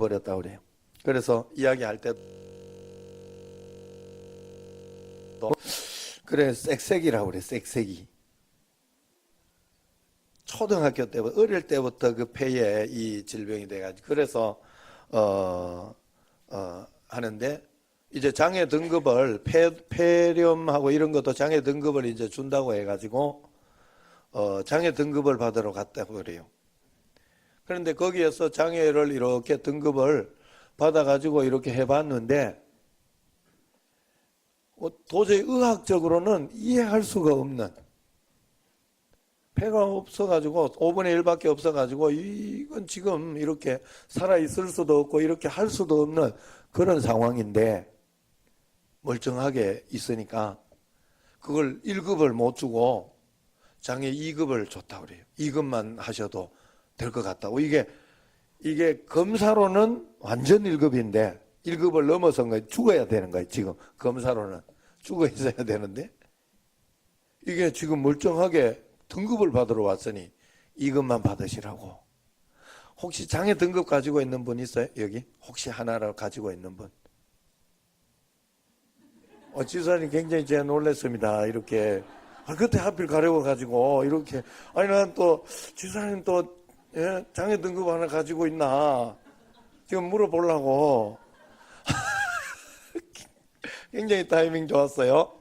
버렸다 그래요. 그래서 이야기할 때도 그래 쌕쌕이라고 그래. 쌕쌕이. 초등학교 때부터 어릴 때부터 그 폐에 이 질병이 돼가지고 그래서 하는데 이제 장애 등급을 폐렴하고 이런 것도 장애 등급을 이제 준다고 해가지고 장애 등급을 받으러 갔다고 그래요. 그런데 거기에서 장애를 이렇게 등급을 받아가지고 이렇게 해봤는데 도저히 의학적으로는 이해할 수가 없는 폐가 없어가지고 5분의 1밖에 없어가지고 이건 지금 이렇게 살아있을 수도 없고 이렇게 할 수도 없는 그런 상황인데 멀쩡하게 있으니까 그걸 1급을 못 주고 장애 2급을 줬다고 그래요. 2급만 하셔도 될 것 같다고. 이게 검사로는 완전 1급인데 1급을 넘어선 거예요. 죽어야 되는 거예요. 지금 검사로는 죽어 있어야 되는데 이게 지금 멀쩡하게 등급을 받으러 왔으니 2급만 받으시라고. 혹시 장애 등급 가지고 있는 분 있어요? 여기? 혹시 하나라도 가지고 있는 분? 지사님 굉장히 제가 놀랐습니다. 이렇게 그때 하필 가려고 가지고 이렇게 아니 난 또 지사님 또 예? 장애 등급 하나 가지고 있나 지금 물어보려고 굉장히 타이밍 좋았어요.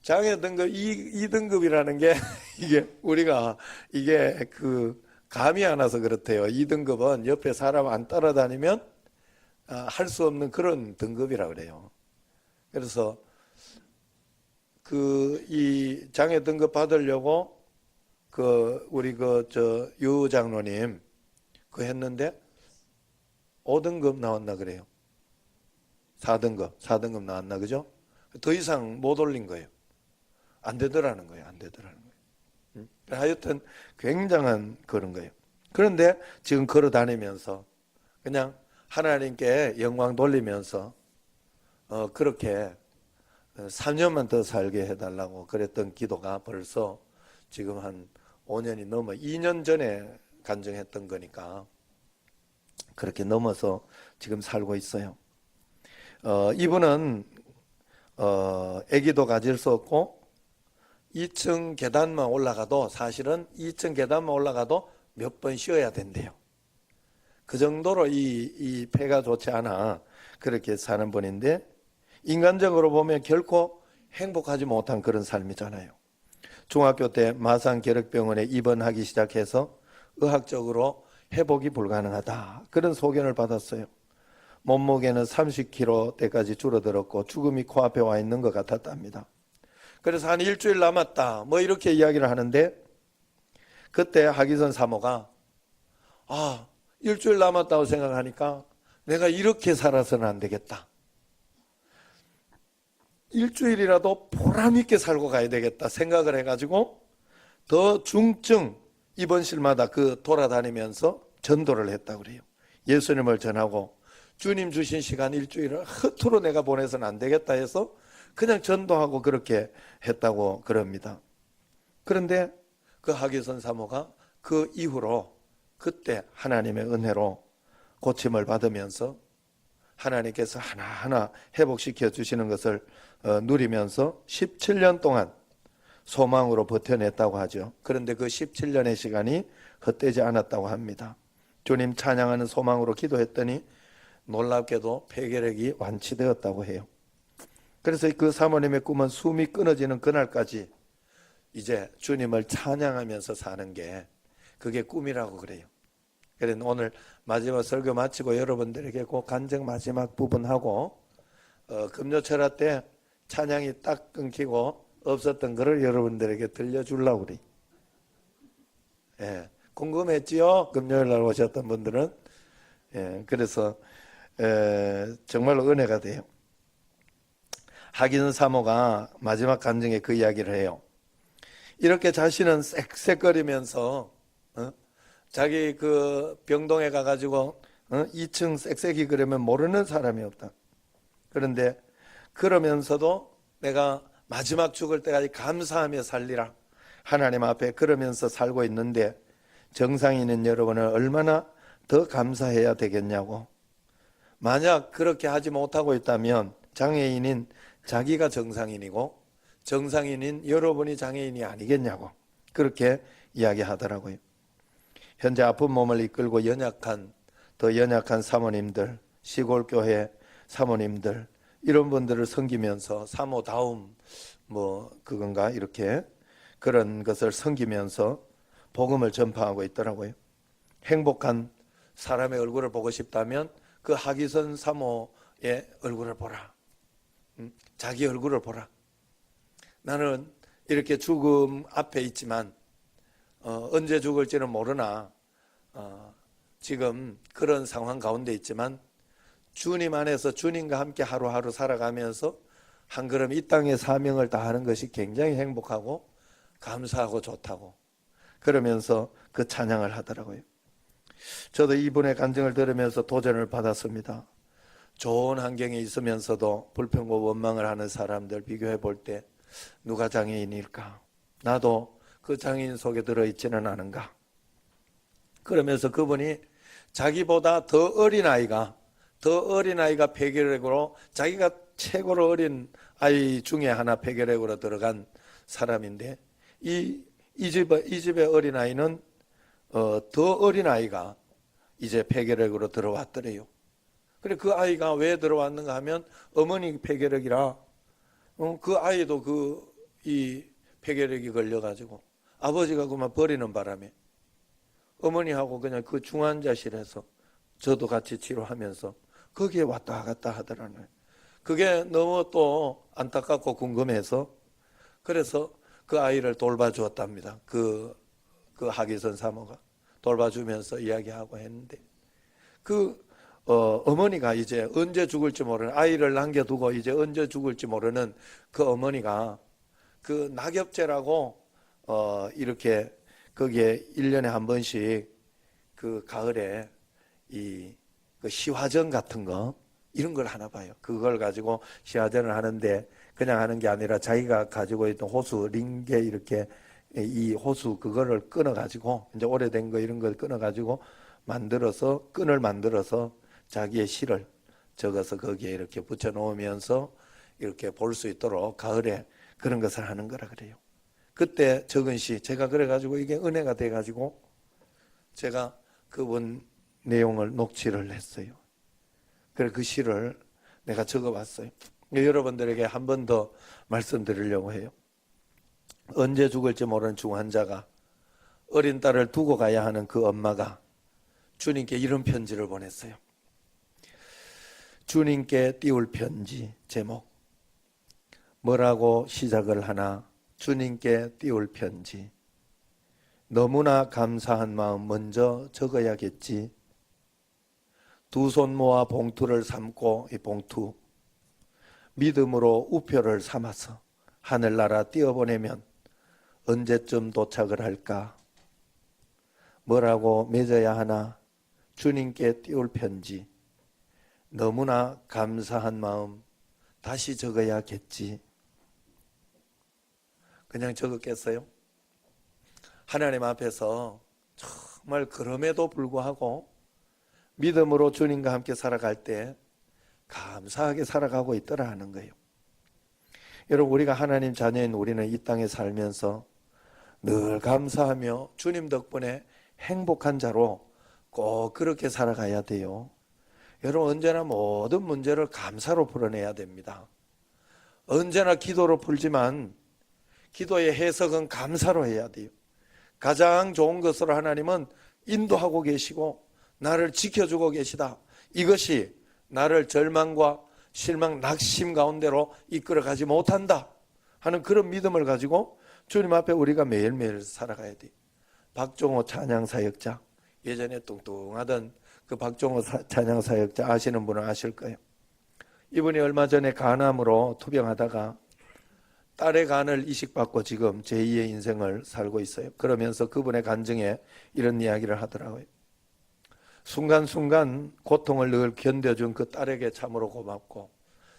장애 등급 2등급이라는 게 이게 우리가 이게 그 감이 안 와서 그렇대요. 2등급은 옆에 사람 안 따라다니면 할 수 없는 그런 등급이라 그래요. 그래서 이 장애 등급 받으려고 우리 유 장로님 했는데 5등급 나왔나 그래요. 4등급 나왔나 그죠? 더 이상 못 올린 거예요. 안 되더라는 거예요. 하여튼 굉장한 그런 거예요. 그런데 지금 걸어 다니면서 그냥 하나님께 영광 돌리면서 그렇게 3년만 더 살게 해달라고 그랬던 기도가 벌써 지금 한 5년이 넘어 2년 전에 간증했던 거니까 그렇게 넘어서 지금 살고 있어요. 이분은 아기도 가질 수 없고 2층 계단만 올라가도 사실은 2층 계단만 올라가도 몇 번 쉬어야 된대요. 그 정도로 이 폐가 좋지 않아 그렇게 사는 분인데 인간적으로 보면 결코 행복하지 못한 그런 삶이잖아요. 중학교 때 마산결핵병원에 입원하기 시작해서 의학적으로 회복이 불가능하다 그런 소견을 받았어요. 몸무게는 30kg대까지 줄어들었고 죽음이 코앞에 와 있는 것 같았답니다. 그래서 한 일주일 남았다 이렇게 이야기를 하는데 그때 하기선 사모가 일주일 남았다고 생각하니까 내가 이렇게 살아서는 안 되겠다. 일주일이라도 보람 있게 살고 가야 되겠다 생각을 해가지고 더 중증 입원실마다 돌아다니면서 전도를 했다고 그래요. 예수님을 전하고 주님 주신 시간 일주일을 허투루 내가 보내서는 안 되겠다 해서 그냥 전도하고 그렇게 했다고 그럽니다. 그런데 그 하기선 사모가 그 이후로 그때 하나님의 은혜로 고침을 받으면서 하나님께서 하나하나 회복시켜 주시는 것을 누리면서 17년 동안 소망으로 버텨냈다고 하죠. 그런데 그 17년의 시간이 헛되지 않았다고 합니다. 주님 찬양하는 소망으로 기도했더니 놀랍게도 폐결핵이 완치되었다고 해요. 그래서 그 사모님의 꿈은 숨이 끊어지는 그날까지 이제 주님을 찬양하면서 사는 게 그게 꿈이라고 그래요. 그래서 오늘 마지막 설교 마치고 여러분들에게 그 간증 마지막 부분하고 금요철화 때 찬양이 딱 끊기고 없었던 것을 여러분들에게 들려주려고 그래요. 예, 궁금했지요? 금요일 날 오셨던 분들은. 예, 그래서 정말로 은혜가 돼요. 하기는 사모가 마지막 간증에 그 이야기를 해요. 이렇게 자신은 쌕쌕거리면서 자기 병동에 가가지고 2층 쌕쌕이 그러면 모르는 사람이 없다. 그런데 그러면서도 내가 마지막 죽을 때까지 감사하며 살리라 하나님 앞에 그러면서 살고 있는데 정상인인 여러분은 얼마나 더 감사해야 되겠냐고. 만약 그렇게 하지 못하고 있다면 장애인인 자기가 정상인이고 정상인인 여러분이 장애인이 아니겠냐고 그렇게 이야기하더라고요. 현재 아픈 몸을 이끌고 더 연약한 사모님들, 시골교회 사모님들 이런 분들을 섬기면서 사모다움 그건가 이렇게 그런 것을 섬기면서 복음을 전파하고 있더라고요. 행복한 사람의 얼굴을 보고 싶다면 그 하기선 사모의 얼굴을 보라. 자기 얼굴을 보라. 나는 이렇게 죽음 앞에 있지만 언제 죽을지는 모르나 지금 그런 상황 가운데 있지만 주님 안에서 주님과 함께 하루하루 살아가면서 한 걸음 이 땅의 사명을 다하는 것이 굉장히 행복하고 감사하고 좋다고 그러면서 그 찬양을 하더라고요. 저도 이분의 간증을 들으면서 도전을 받았습니다. 좋은 환경에 있으면서도 불평과 원망을 하는 사람들 비교해 볼 때 누가 장애인일까? 나도 그 장애인 속에 들어있지는 않은가? 그러면서 그분이 자기보다 더 어린 아이가 폐결핵으로 자기가 최고로 어린 아이 중에 하나 폐결핵으로 들어간 사람인데 이 집의 어린 아이는 더 어린 아이가 이제 폐결핵으로 들어왔더래요. 그래 그 아이가 왜 들어왔는가 하면 어머니 폐결핵이라 그 아이도 이 폐결핵이 걸려가지고 아버지가 그만 버리는 바람에 어머니하고 그냥 그 중환자실에서 저도 같이 치료하면서 거기에 왔다 갔다 하더라고요. 그게 너무 또 안타깝고 궁금해서 그래서 그 아이를 돌봐주었답니다. 그 하기선 사모가 돌봐주면서 이야기하고 했는데 어머니가 이제 언제 죽을지 모르는 아이를 남겨두고 이제 언제 죽을지 모르는 그 어머니가 그 낙엽제라고 이렇게 거기에 1년에 한 번씩 그 가을에 그 시화전 같은 거 이런 걸 하나 봐요. 그걸 가지고 시화전을 하는데 그냥 하는 게 아니라 자기가 가지고 있던 호수 링게 이렇게 이 호수 그거를 끊어 가지고 이제 오래된 거 이런 걸 끊어 가지고 끈을 만들어서 자기의 시를 적어서 거기에 이렇게 붙여 놓으면서 이렇게 볼 수 있도록 가을에 그런 것을 하는 거라 그래요. 그때 적은 시 제가 그래 가지고 이게 은혜가 돼 가지고 제가 그분 내용을 녹취를 했어요. 그래 그 시를 내가 적어봤어요. 여러분들에게 한 번 더 말씀드리려고 해요. 언제 죽을지 모르는 중환자가 어린 딸을 두고 가야 하는 그 엄마가 주님께 이런 편지를 보냈어요. 주님께 띄울 편지 제목 뭐라고 시작을 하나? 주님께 띄울 편지 너무나 감사한 마음 먼저 적어야겠지. 두 손 모아 봉투를 삼고 이 봉투 믿음으로 우표를 삼아서 하늘나라 띄어보내면 언제쯤 도착을 할까? 뭐라고 맺어야 하나? 주님께 띄울 편지 너무나 감사한 마음 다시 적어야겠지. 그냥 적었겠어요? 하나님 앞에서 정말 그럼에도 불구하고 믿음으로 주님과 함께 살아갈 때 감사하게 살아가고 있더라 하는 거예요. 여러분 우리가 하나님 자녀인 우리는 이 땅에 살면서 늘 감사하며 주님 덕분에 행복한 자로 꼭 그렇게 살아가야 돼요. 여러분 언제나 모든 문제를 감사로 풀어내야 됩니다. 언제나 기도로 풀지만 기도의 해석은 감사로 해야 돼요. 가장 좋은 것으로 하나님은 인도하고 계시고 나를 지켜주고 계시다. 이것이 나를 절망과 실망, 낙심 가운데로 이끌어가지 못한다 하는 그런 믿음을 가지고 주님 앞에 우리가 매일매일 살아가야 돼요. 박종호 찬양사역자, 예전에 뚱뚱하던 그 박종호 찬양사역자 아시는 분은 아실 거예요. 이분이 얼마 전에 간암으로 투병하다가 딸의 간을 이식받고 지금 제2의 인생을 살고 있어요. 그러면서 그분의 간증에 이런 이야기를 하더라고요. 순간순간 고통을 늘 견뎌준 그 딸에게 참으로 고맙고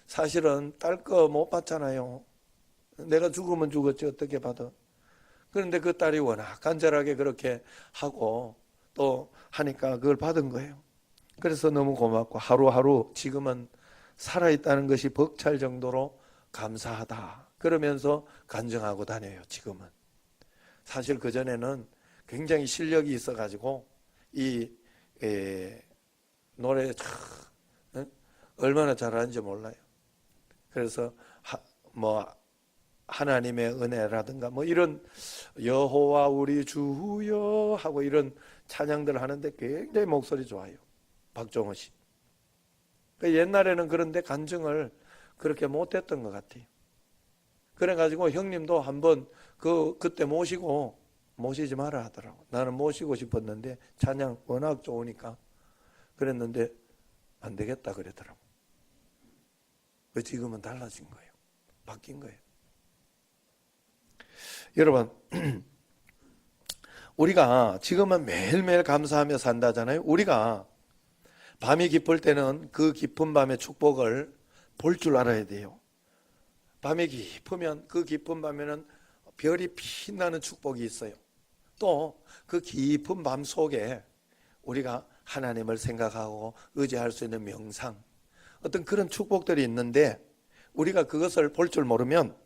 사실은 딸 거 못 봤잖아요. 내가 죽으면 죽었지 어떻게 받아. 그런데 그 딸이 워낙 간절하게 그렇게 하고 또 하니까 그걸 받은 거예요. 그래서 너무 고맙고 하루하루 지금은 살아있다는 것이 벅찰 정도로 감사하다 그러면서 간증하고 다녀요. 지금은. 사실 그전에는 굉장히 실력이 있어가지고 이 노래 얼마나 잘하는지 몰라요. 그래서 뭐 하나님의 은혜라든가 뭐 이런 여호와 우리 주여 하고 이런 찬양들 하는데 굉장히 목소리 좋아요. 박종호 씨. 옛날에는 그런데 간증을 그렇게 못했던 것 같아요. 그래가지고 형님도 한번 그때 모시지 마라 하더라고. 나는 모시고 싶었는데 찬양 워낙 좋으니까 그랬는데 안 되겠다 그러더라고. 지금은 달라진 거예요. 바뀐 거예요. 여러분, 우리가 지금은 매일매일 감사하며 산다잖아요. 우리가 밤이 깊을 때는 그 깊은 밤의 축복을 볼 줄 알아야 돼요. 밤이 깊으면 그 깊은 밤에는 별이 빛나는 축복이 있어요. 또 그 깊은 밤 속에 우리가 하나님을 생각하고 의지할 수 있는 명상, 어떤 그런 축복들이 있는데 우리가 그것을 볼 줄 모르면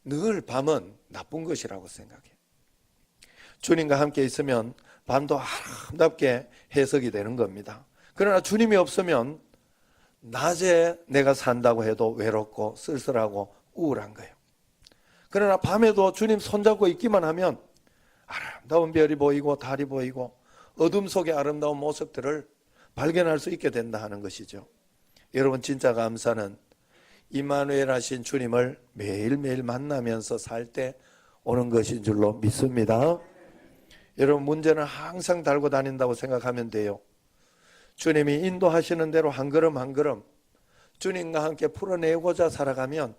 늘 밤은 나쁜 것이라고 생각해요. 주님과 함께 있으면 밤도 아름답게 해석이 되는 겁니다. 그러나 주님이 없으면 낮에 내가 산다고 해도 외롭고 쓸쓸하고 우울한 거예요. 그러나 밤에도 주님 손잡고 있기만 하면 아름다운 별이 보이고 달이 보이고 어둠 속의 아름다운 모습들을 발견할 수 있게 된다 하는 것이죠. 여러분, 진짜 감사는 임마누엘 하신 주님을 매일매일 만나면서 살 때 오는 것인 줄로 믿습니다. 여러분, 문제는 항상 달고 다닌다고 생각하면 돼요. 주님이 인도하시는 대로 한 걸음 한 걸음 주님과 함께 풀어내고자 살아가면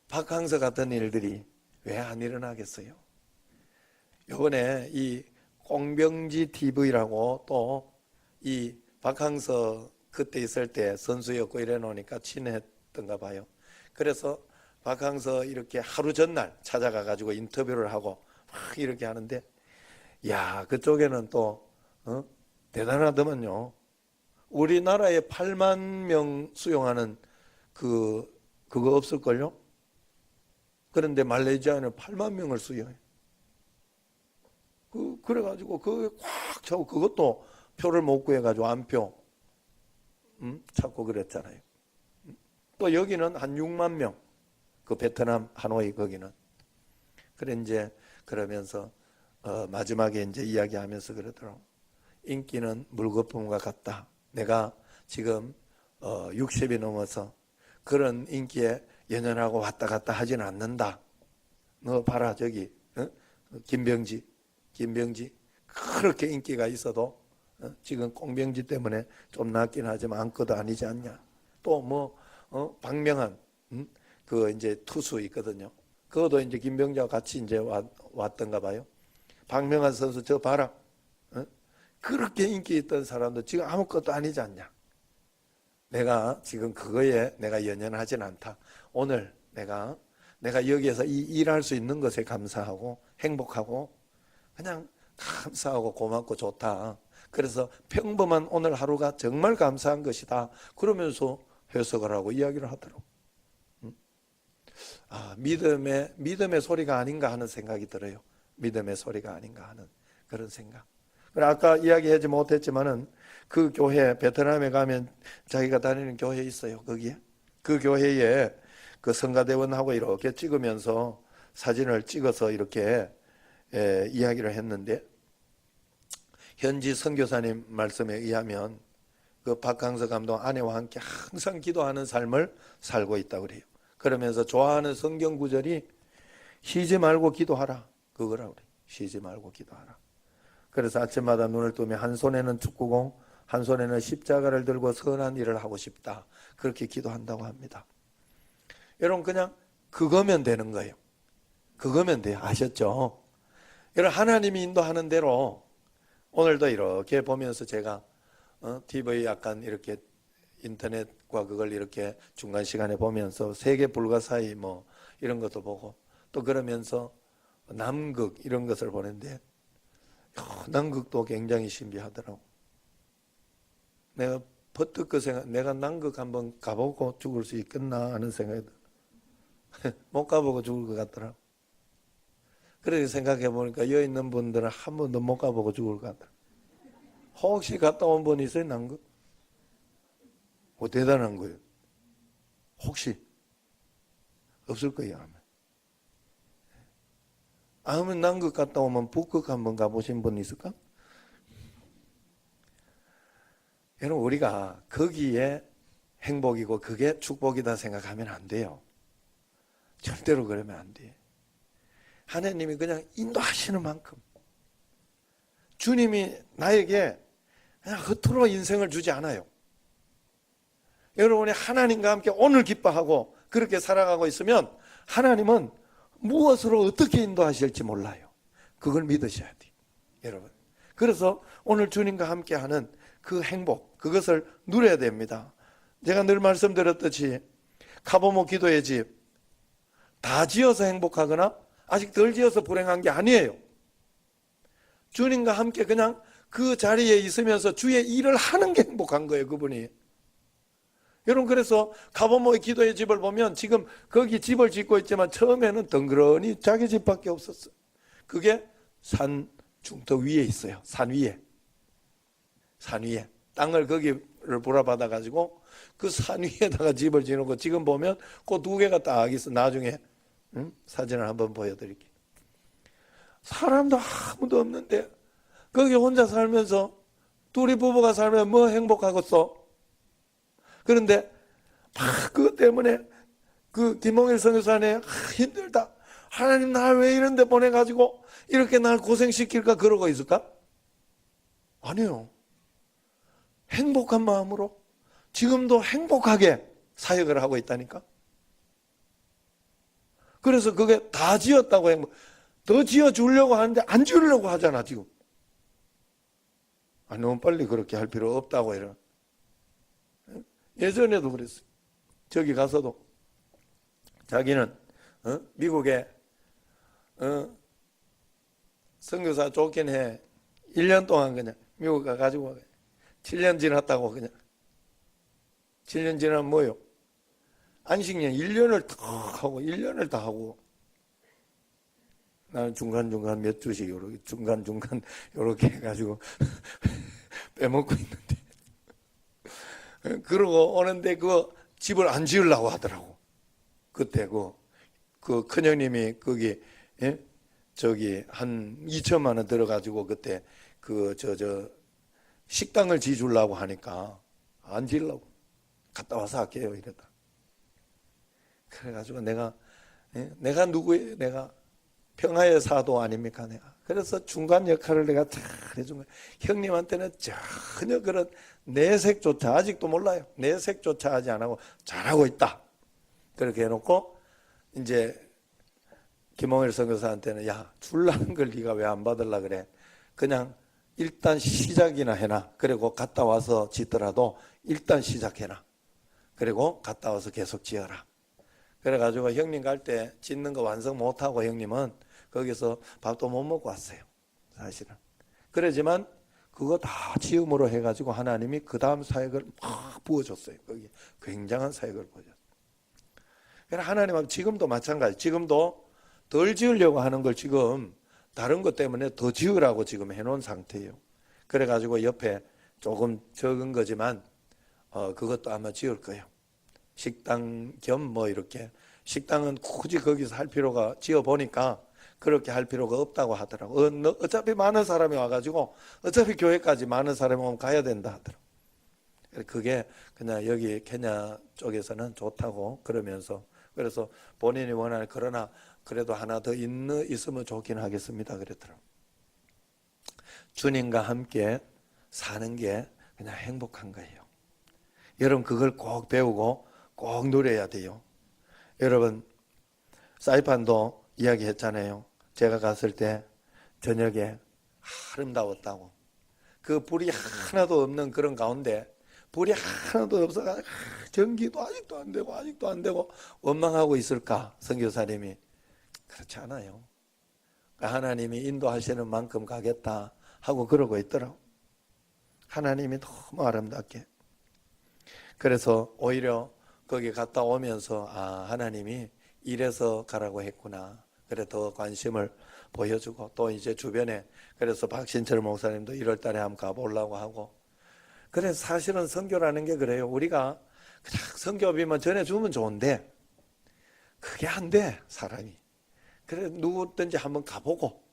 박항서 같은 일들이 왜 안 일어나겠어요? 이번에 이 꽁병지 TV라고 또 이 박항서 그때 있을 때 선수였고 이래 놓으니까 친했던가 봐요. 그래서 박항서 이렇게 하루 전날 찾아가 가지고 인터뷰를 하고 막 이렇게 하는데, 야, 그쪽에는 또 대단하더만요. 우리나라에 8만 명 수용하는 그거 없을걸요? 그런데 말레이시아는 8만 명을 수용해요. 그래가지고 그게 꽉 차고 그것도 표를 못 구해가지고 안표 찾고 그랬잖아요. 또 여기는 한 6만 명, 그 베트남 하노이 거기는. 그래 이제 그러면서 마지막에 이제 이야기하면서 그러더라고. 인기는 물거품과 같다. 내가 지금 60이 넘어서 그런 인기에 연연하고 왔다 갔다 하진 않는다. 너 봐라 저기 김병지 그렇게 인기가 있어도 지금 꽁병지 때문에 좀 낫긴 하지만 안고도 아니지 않냐. 또 뭐 박명한 그 이제 투수 있거든요. 그것도 이제 김병지와 같이 이제 왔던가 봐요. 박명한 선수 저 봐라. 그렇게 인기 있던 사람도 지금 아무것도 아니지 않냐. 내가 지금 그거에 내가 연연하진 않다. 오늘 내가 여기에서 이 일할 수 있는 것에 감사하고 행복하고 그냥 감사하고 고맙고 좋다. 그래서 평범한 오늘 하루가 정말 감사한 것이다. 그러면서 해석을 하고 이야기를 하더라고. 믿음의 소리가 아닌가 하는 생각이 들어요. 믿음의 소리가 아닌가 하는 그런 생각. 아까 이야기하지 못했지만은 그 교회 베트남에 가면 자기가 다니는 교회 있어요. 거기에 그 교회에 그 성가대원하고 이렇게 찍으면서 사진을 찍어서 이렇게 이야기를 했는데, 현지 선교사님 말씀에 의하면 그 박항서 감독 아내와 함께 항상 기도하는 삶을 살고 있다고 그래요. 그러면서 좋아하는 성경 구절이 쉬지 말고 기도하라 그거라고 그래요. 쉬지 말고 기도하라. 그래서 아침마다 눈을 뜨면 한 손에는 축구공, 한 손에는 십자가를 들고 선한 일을 하고 싶다. 그렇게 기도한다고 합니다. 여러분, 그냥 그거면 되는 거예요. 그거면 돼요. 아셨죠? 여러분, 하나님이 인도하는 대로 오늘도 이렇게 보면서 제가 TV 약간 이렇게 인터넷과 그걸 이렇게 중간 시간에 보면서 세계 불가사의 뭐 이런 것도 보고 또 그러면서 남극 이런 것을 보는데 남극도 굉장히 신비하더라고. 내가 버뜩 그 생각, 내가 남극 한번 가보고 죽을 수 있겠나 하는 생각이 들어. 못 가보고 죽을 것 같더라고. 그렇게 생각해 보니까 여기 있는 분들은 한 번도 못 가보고 죽을 것 같더라고. 혹시 갔다 온 분 있어요, 남극? 대단한 거예요. 혹시 없을 거예요, 아마. 아무 남극 갔다 오면 북극 한번 가보신 분 있을까? 여러분, 우리가 거기에 행복이고 그게 축복이다 생각하면 안 돼요. 절대로 그러면 안 돼. 하나님이 그냥 인도하시는 만큼 주님이 나에게 그냥 허투루 인생을 주지 않아요. 여러분이 하나님과 함께 오늘 기뻐하고 그렇게 살아가고 있으면 하나님은 무엇으로 어떻게 인도하실지 몰라요. 그걸 믿으셔야 돼요, 여러분. 그래서 오늘 주님과 함께하는 그 행복, 그것을 누려야 됩니다. 제가 늘 말씀드렸듯이 카보모 기도의 집 다 지어서 행복하거나 아직 덜 지어서 불행한 게 아니에요. 주님과 함께 그냥 그 자리에 있으면서 주의 일을 하는 게 행복한 거예요, 그분이. 여러분, 그래서 카보모의 기도의 집을 보면 지금 거기 집을 짓고 있지만 처음에는 덩그러니 자기 집밖에 없었어요. 그게 산 중턱 위에 있어요. 산 위에. 산 위에. 땅을 거기를 불어받아 가지고 그 산 위에다가 집을 지어놓고 지금 보면 그 두 개가 딱 있어. 나중에 사진을 한번 보여드릴게요. 사람도 아무도 없는데 거기 혼자 살면서 둘이 부부가 살면 뭐 행복하겠어? 그런데 막 그것 때문에 그 김홍일 선교사님 힘들다. 하나님 날 왜 이런 데 보내가지고 이렇게 날 고생시킬까 그러고 있을까? 아니요. 행복한 마음으로 지금도 행복하게 사역을 하고 있다니까. 그래서 그게 다 지었다고 행복. 더 지어주려고 하는데 안 지으려고 하잖아 지금. 너무 빨리 그렇게 할 필요 없다고 이런. 예전에도 그랬어요. 저기 가서도 자기는 미국에 선교사 좋긴 해. 1년 동안 그냥 미국 가가지고 7년 지났다고 그냥. 7년 지나면 뭐요? 안식년 1년을 다 하고 1년을 다 하고 나는 중간중간 몇 주씩 요렇게 중간중간 요렇게 해가지고 빼먹고 있는데 그러고 오는데 그 집을 안 지으려고 하더라고. 그때 그 큰형님이 거기 저기 한 2천만 원 들어가지고 그때 식당을 지주려고 하니까 안 지으려고 갔다 와서 할게요 이랬다. 그래가지고 내가 누구예요? 내가 평화의 사도 아닙니까? 내가. 그래서 중간 역할을 내가 잘 해준 거예요. 형님한테는 전혀 그런 내색조차 아직도 몰라요. 내색조차 하지 안 하고 잘하고 있다. 그렇게 해놓고 이제 김홍일 선교사한테는 야, 줄라는 걸 네가 왜 안 받으려 그래? 그냥 일단 시작이나 해놔. 그리고 갔다 와서 짓더라도 일단 시작해놔. 그리고 갔다 와서 계속 지어라. 그래가지고 형님 갈 때 짓는 거 완성 못하고 형님은 거기서 밥도 못 먹고 왔어요. 사실은. 그러지만 그거 다 지음으로 해가지고 하나님이 그 다음 사역을 막 부어줬어요. 거기 굉장한 사역을 부어줬어요. 그래서 하나님하고 지금도 마찬가지. 지금도 덜 지으려고 하는 걸 지금 다른 것 때문에 더 지으라고 지금 해놓은 상태예요. 그래가지고 옆에 조금 적은 거지만 그것도 아마 지을 거예요. 식당 겸 뭐 이렇게. 식당은 굳이 거기서 할 필요가 지어보니까 그렇게 할 필요가 없다고 하더라고. 어차피 많은 사람이 와가지고 어차피 교회까지 많은 사람이 오면 가야 된다 하더라고. 그게 그냥 여기 케냐 쪽에서는 좋다고 그러면서 그래서 본인이 원하는 그러나 그래도 하나 더 있으면 좋긴 하겠습니다 그랬더라고. 주님과 함께 사는 게 그냥 행복한 거예요. 여러분 그걸 꼭 배우고 꼭 누려야 돼요. 여러분 사이판도 이야기했잖아요. 제가 갔을 때 저녁에 아름다웠다고. 그 불이 하나도 없는 그런 가운데 불이 하나도 없어서 전기도 아직도 안 되고 원망하고 있을까? 선교사님이 그렇지 않아요. 하나님이 인도하시는 만큼 가겠다 하고 그러고 있더라고. 하나님이 너무 아름답게. 그래서 오히려 거기 갔다 오면서 하나님이 이래서 가라고 했구나. 그래 더 관심을 보여주고 또 이제 주변에 그래서 박신철 목사님도 1월 달에 한번 가보려고 하고. 그래서 사실은 선교라는 게 그래요. 우리가 그냥 선교비만 전해주면 좋은데 그게 안 돼, 사람이. 그래 누구든지 한번 가보고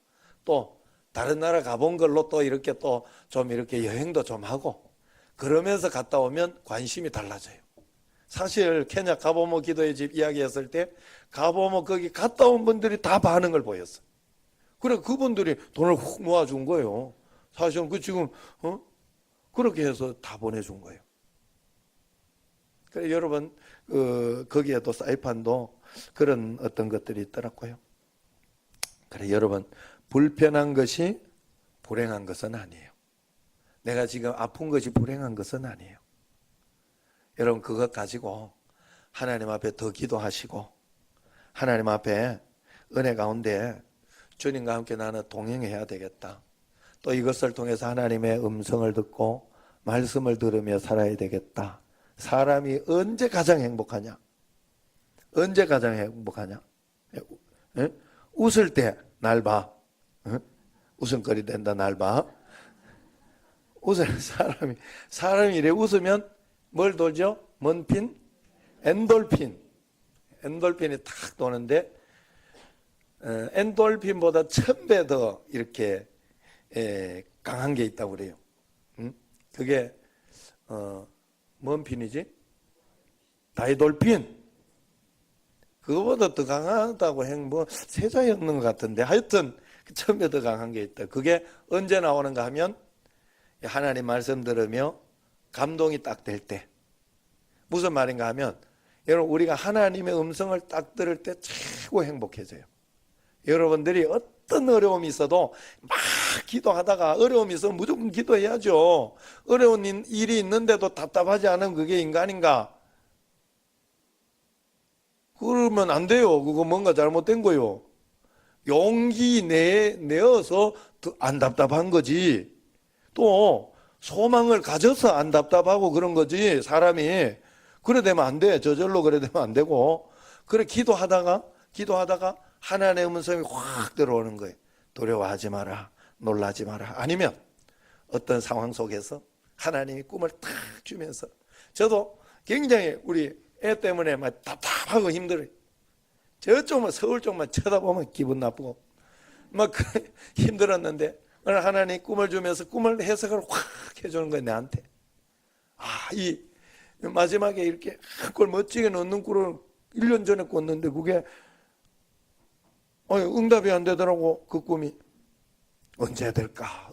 또 다른 나라 가본 걸로 또 이렇게 또 좀 이렇게 여행도 좀 하고 그러면서 갔다 오면 관심이 달라져요. 사실 케냐 가보모 기도의 집 이야기했을 때 가보모 거기 갔다 온 분들이 다 반응을 보였어. 그래 그분들이 돈을 훅 모아준 거예요. 사실은 그 지금 그렇게 해서 다 보내준 거예요. 그래 여러분 거기에도 사이판도 그런 어떤 것들이 있더라고요. 그래 여러분 불편한 것이 불행한 것은 아니에요. 내가 지금 아픈 것이 불행한 것은 아니에요. 여러분 그것 가지고 하나님 앞에 더 기도하시고 하나님 앞에 은혜 가운데 주님과 함께 나는 동행해야 되겠다. 또 이것을 통해서 하나님의 음성을 듣고 말씀을 들으며 살아야 되겠다. 사람이 언제 가장 행복하냐? 언제 가장 행복하냐? 웃을 때 날 봐. 웃음거리 된다 날 봐. 사람이 이래 웃으면 뭘 돌죠? 뭔 핀? 엔돌핀. 엔돌핀이 탁 도는데 엔돌핀보다 1000배 더 이렇게 강한 게 있다고 그래요. 그게 뭔 핀이지? 다이돌핀. 그거보다 더 강하다고 뭐 세자였는 것 같은데 하여튼 1000배 더 강한 게 있다. 그게 언제 나오는가 하면 하나님 말씀 들으며 감동이 딱 될 때. 무슨 말인가 하면 여러분 우리가 하나님의 음성을 딱 들을 때 최고 행복해져요. 여러분들이 어떤 어려움이 있어도 막 기도하다가 어려움이 있으면 무조건 기도해야죠. 어려운 일이 있는데도 답답하지 않으면 그게 인간인가? 그러면 안 돼요. 그거 뭔가 잘못된 거요. 용기 내어서 안 답답한 거지. 또 소망을 가져서 안 답답하고 그런 거지. 사람이 그래 되면 안 돼. 저절로 그래 되면 안 되고. 그래 기도하다가 하나님의 음성이 확 들어오는 거예요. 두려워하지 마라. 놀라지 마라. 아니면 어떤 상황 속에서 하나님이 꿈을 탁 주면서 저도 굉장히 우리 애 때문에 막 답답하고 힘들어요. 저쪽만 서울 쪽만 쳐다보면 기분 나쁘고 막 힘들었는데 오늘 하나님 꿈을 주면서 꿈을 해석을 확 해주는 거예요. 내한테. 이 마지막에 이렇게 한 골 멋지게 넣는 꿀을 1년 전에 꿨는데 그게 응답이 안 되더라고. 그 꿈이 언제 될까?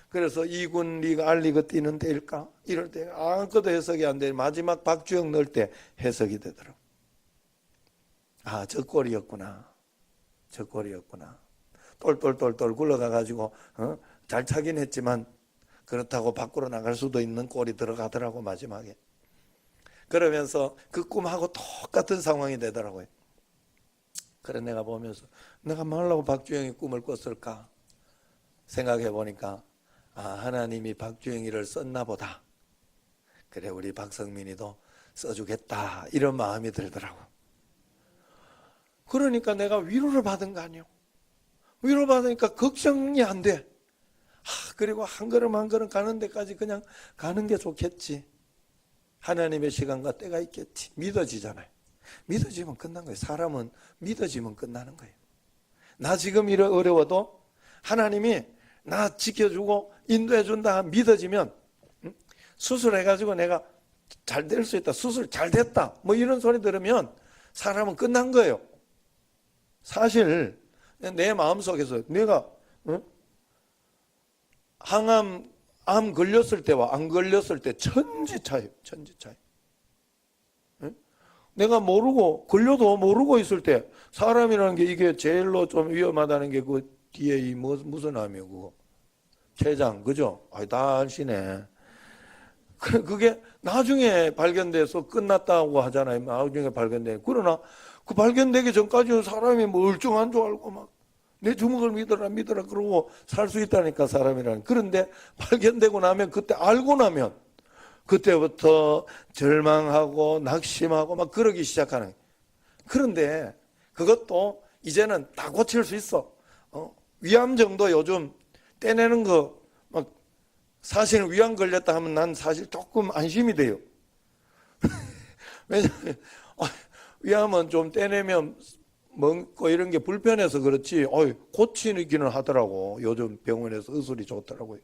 그래서 2군 리그 알리그 뛰는 때일까? 이럴 때 아무것도 해석이 안 돼. 마지막 박주영 넣을 때 해석이 되더라고. 저 꼴이었구나. 똘똘똘똘 굴러가가지고 잘 차긴 했지만 그렇다고 밖으로 나갈 수도 있는 꼴이 들어가더라고 마지막에. 그러면서 그 꿈하고 똑같은 상황이 되더라고요. 그래 내가 보면서 내가 말라고 박주영이 꿈을 꿨을까 생각해 보니까 하나님이 박주영이를 썼나 보다. 그래 우리 박성민이도 써주겠다 이런 마음이 들더라고. 그러니까 내가 위로를 받은 거 아니요. 위로받으니까 걱정이 안 돼. 그리고 한 걸음 한 걸음 가는 데까지 그냥 가는 게 좋겠지. 하나님의 시간과 때가 있겠지. 믿어지잖아요. 믿어지면 끝난 거예요. 사람은 믿어지면 끝나는 거예요. 나 지금 이래 어려워도 하나님이 나 지켜주고 인도해준다 믿어지면 수술해가지고 내가 잘 될 수 있다. 수술 잘 됐다. 뭐 이런 소리 들으면 사람은 끝난 거예요. 사실 내 마음속에서 내가 암 걸렸을 때와 안 걸렸을 때 천지 차이. 내가 모르고 걸려도 모르고 있을 때 사람이라는 게 이게 제일로 좀 위험하다는 게 그 뒤에 이 무슨 암이요 그거 췌장 그죠? 다 아시네. 그게 나중에 발견돼서 끝났다고 하잖아요. 나중에 발견돼. 그러나 그 발견되기 전까지는 사람이 멀쩡한 줄 알고 막 내 주먹을 믿어라 믿어라 그러고 살 수 있다니까 사람이라는. 그런데 발견되고 나면 그때 알고 나면 그때부터 절망하고 낙심하고 막 그러기 시작하는. 그런데 그것도 이제는 다 고칠 수 있어. 위암 정도 요즘 떼내는 거 막 사실은 위암 걸렸다 하면 난 사실 조금 안심이 돼요. 왜냐하면 위암은 좀 떼내면 먹고 이런 게 불편해서 그렇지 고치기는 하더라고. 요즘 병원에서 의술이 좋더라고요.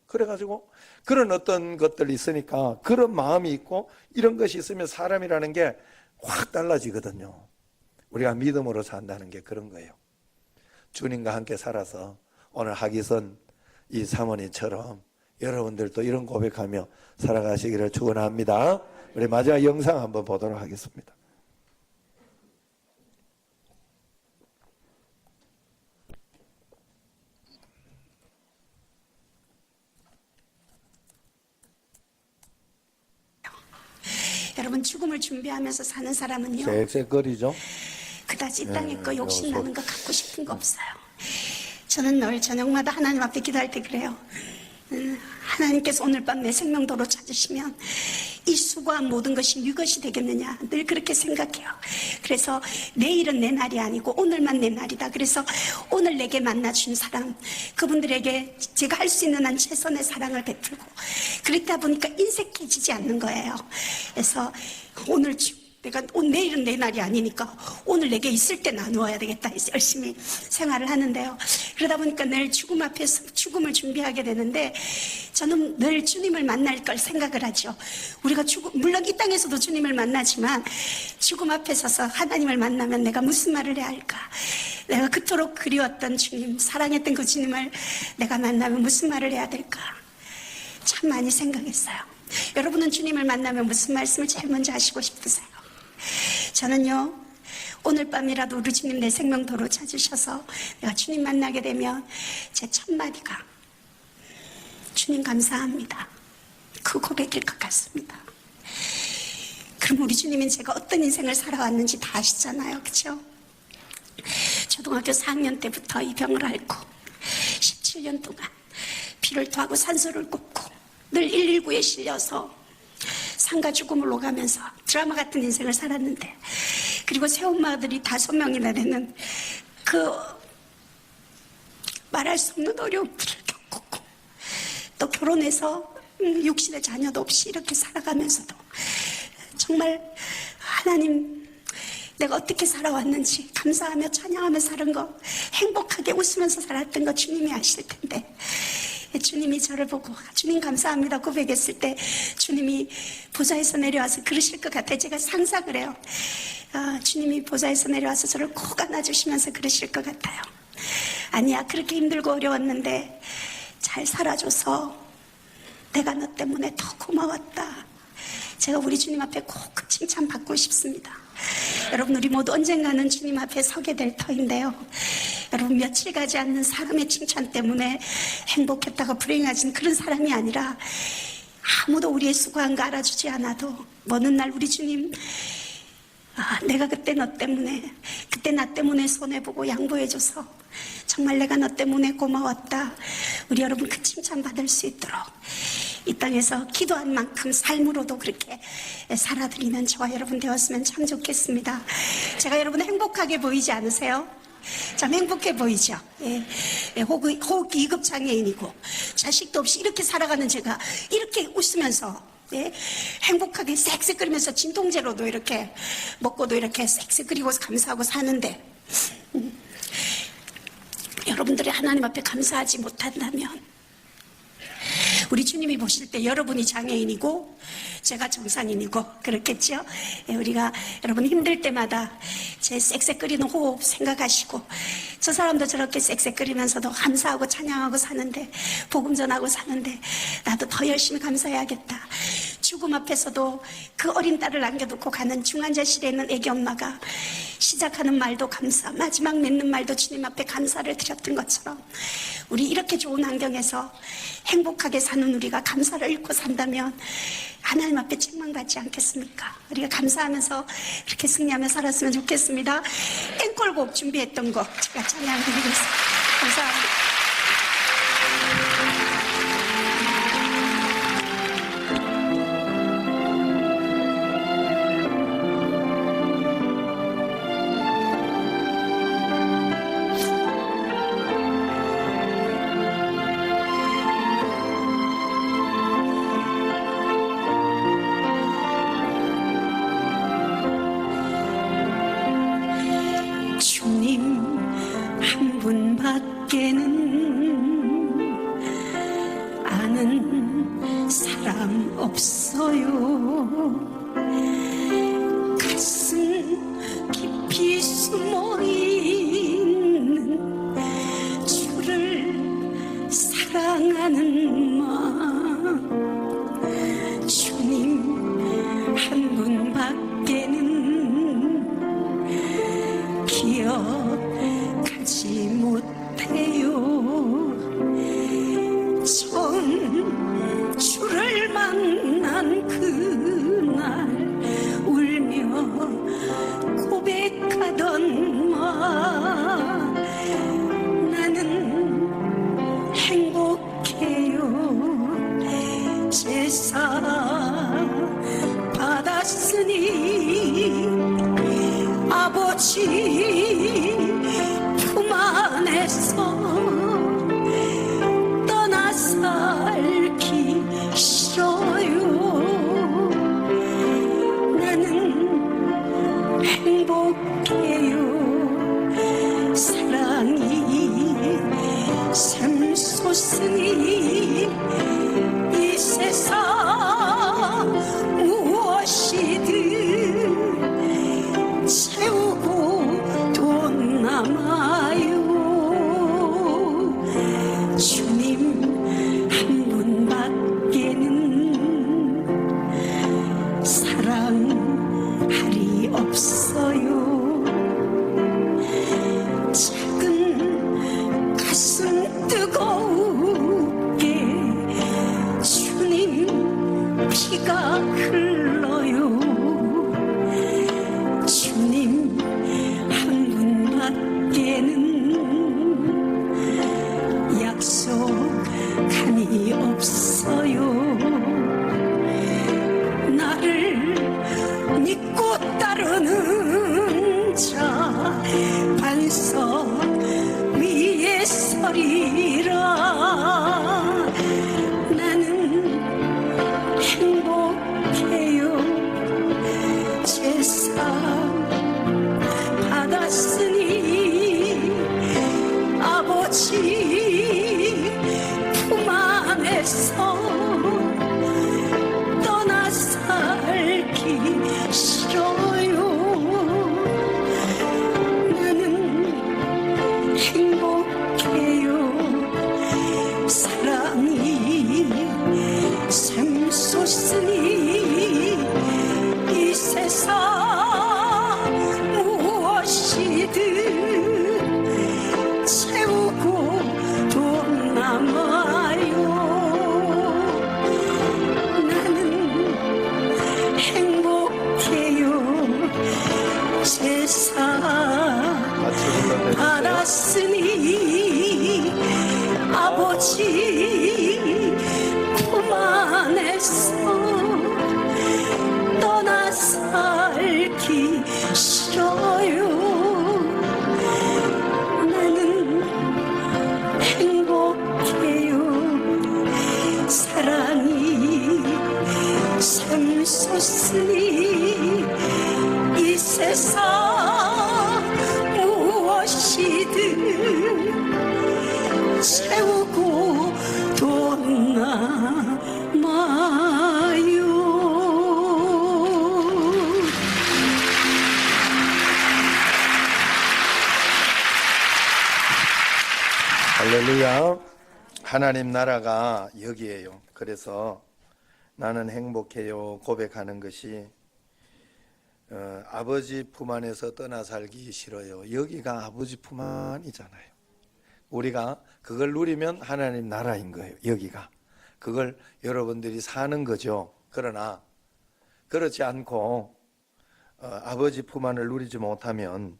그래가지고 그런 어떤 것들이 있으니까 그런 마음이 있고 이런 것이 있으면 사람이라는 게 확 달라지거든요. 우리가 믿음으로 산다는 게 그런 거예요. 주님과 함께 살아서 오늘 하기선 이 사모님처럼 여러분들도 이런 고백하며 살아가시기를 축원합니다. 우리 마지막 영상 한번 보도록 하겠습니다. 여러분, 죽음을 준비하면서 사는 사람은요, 쌕쌕거리죠. 그다지 이 땅에 거 욕심나는 거 갖고 싶은 거 없어요. 저는 늘 저녁마다 하나님 앞에 기도할 때 그래요. 하나님께서 오늘 밤 내 생명도로 찾으시면 이 수고한 모든 것이 네 것이 되겠느냐, 늘 그렇게 생각해요. 그래서 내일은 내 날이 아니고 오늘만 내 날이다. 그래서 오늘 내게 만나준 사람, 그분들에게 제가 할 수 있는 한 최선의 사랑을 베풀고, 그렇다 보니까 인색해지지 않는 거예요. 그래서 내일은 내 날이 아니니까 오늘 내게 있을 때 나누어야 되겠다 해서 열심히 생활을 하는데요. 그러다 보니까 늘 죽음 앞에서 죽음을 준비하게 되는데, 저는 늘 주님을 만날 걸 생각을 하죠. 우리가 물론 이 땅에서도 주님을 만나지만 죽음 앞에 서서 하나님을 만나면 내가 무슨 말을 해야 할까? 내가 그토록 그리웠던 주님, 사랑했던 그 주님을 내가 만나면 무슨 말을 해야 될까? 참 많이 생각했어요. 여러분은 주님을 만나면 무슨 말씀을 제일 먼저 하시고 싶으세요? 저는요, 오늘 밤이라도 우리 주님 내 생명도로 찾으셔서 내가 주님 만나게 되면 제 첫 마디가 주님 감사합니다, 그 고백일 것 같습니다. 그럼 우리 주님은 제가 어떤 인생을 살아왔는지 다 아시잖아요, 그렇죠? 초등학교 4학년 때부터 이 병을 앓고 17년 동안 피를 토하고 산소를 꽂고 늘 119에 실려서 산과 죽음을 오가면서 드라마 같은 인생을 살았는데, 그리고 새엄마들이 5명이나 되는 그 말할 수 없는 어려움들을 겪었고, 또 결혼해서 육신의 자녀도 없이 이렇게 살아가면서도 정말 하나님, 내가 어떻게 살아왔는지 감사하며 찬양하며 사는 거, 행복하게 웃으면서 살았던 거 주님이 아실 텐데, 주님이 저를 보고 주님 감사합니다 고백했을 때 주님이 보좌에서 내려와서 그러실 것 같아요. 제가 상상을 해요. 주님이 보좌에서 내려와서 저를 꼭 안아주시면서 그러실 것 같아요. 아니야, 그렇게 힘들고 어려웠는데 잘 살아줘서 내가 너 때문에 더 고마웠다. 제가 우리 주님 앞에 꼭 그 칭찬 받고 싶습니다. 여러분, 우리 모두 언젠가는 주님 앞에 서게 될 터인데요, 여러분, 며칠 가지 않는 사람의 칭찬 때문에 행복했다가 불행해진 그런 사람이 아니라, 아무도 우리의 수고한 거 알아주지 않아도 어느 날 우리 주님, 내가 그때 너 때문에, 그때 나 때문에 손해보고 양보해줘서 정말 내가 너 때문에 고마웠다, 우리 여러분 그 칭찬 받을 수 있도록 이 땅에서 기도한 만큼 삶으로도 그렇게 살아드리는 저와 여러분 되었으면 참 좋겠습니다. 제가 여러분 행복하게 보이지 않으세요? 참 행복해 보이죠? 호흡 2급 장애인이고 자식도 없이 이렇게 살아가는 제가 이렇게 웃으면서 행복하게 쌕쌕거리면서 진통제로도 이렇게 먹고도 이렇게 쌕쌕거리고 감사하고 사는데, 여러분들이 하나님 앞에 감사하지 못한다면 우리 주님이 보실 때 여러분이 장애인이고 제가 정상인이고 그렇겠죠? 우리가 여러분 힘들 때마다 제 쌕쌕거리는 호흡 생각하시고, 저 사람도 저렇게 쌕쌕거리면서도 감사하고 찬양하고 사는데, 복음 전하고 사는데 나도 더 열심히 감사해야겠다. 죽음 앞에서도 그 어린 딸을 남겨두고 가는 중환자실에 있는 애기 엄마가 시작하는 말도 감사, 마지막 맺는 말도 주님 앞에 감사를 드렸던 것처럼 우리 이렇게 좋은 환경에서 행복하게 사는 우리가 감사를 잃고 산다면 하나님 앞에 책망받지 않겠습니까? 우리가 감사하면서 이렇게 승리하며 살았으면 좋겠습니다. 앵콜곡 준비했던 거 제가 찬양 드리겠습니다. 감사합니다. 주님 한 분밖에는 아는 사람 없어요. 가슴 깊이 숨어 있는 주를 사랑하는 마음, 주님 한 분밖에는 기억하지 못해요. 처음 주를 만난 그날 울며 고백하던 말, 나는 행복해요. 제사 받았으니 아버지 품 안에서 떠나 살기 싫어요. 나는 행복해요. 사랑이 샘솟으니 이 세상 무엇이든 채우고 돈 남아요. 주님 한 분밖에는 사랑할이 없어요. 작은 가슴 뜨거우게 주님 피가 흘러요. 주님 한 분밖에는 약속함이 없어요. 나를 믿고 따르는 자 반석 위에 서리라. 나는 행복해요. 제사 받았으니 아버지 품 안에서 떠나 살기 싫어요. 나는 행복해요. 사랑이 샘솟으니 이 세상 무엇이든 채우고 돈 남아요. 나는 행복해요. 제사 받았으니 아버지 품 안에서 떠나 살기 싫어요. 나는 행복해요. 사랑이 샘솟으니 이 세상 무엇이든 채우고 돈 남아요. 할렐루야. 하나님 나라가 여기에요. 그래서 나는 행복해요 고백하는 것이 아버지 품 안에서 떠나 살기 싫어요. 여기가 아버지 품 안이잖아요. 우리가 그걸 누리면 하나님 나라인 거예요. 여기가. 그걸 여러분들이 사는 거죠. 그러나 그렇지 않고 아버지 품 안을 누리지 못하면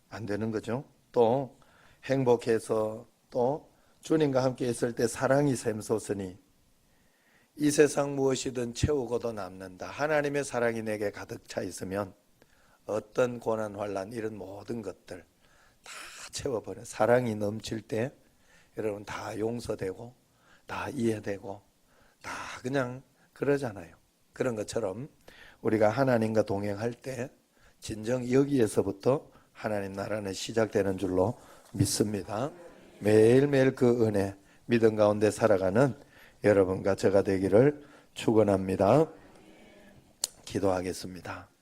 안 되는 거죠. 또 행복해서 또 주님과 함께 있을 때 사랑이 샘솟으니 이 세상 무엇이든 채우고도 남는다. 하나님의 사랑이 내게 가득 차 있으면 어떤 고난, 환난 이런 모든 것들 다 채워버려. 사랑이 넘칠 때 여러분 다 용서되고 다 이해되고 다 그냥 그러잖아요. 그런 것처럼 우리가 하나님과 동행할 때 진정 여기에서부터 하나님 나라는 시작되는 줄로 믿습니다. 매일매일 그 은혜, 믿음 가운데 살아가는 여러분과 제가 되기를 축원합니다. 기도하겠습니다.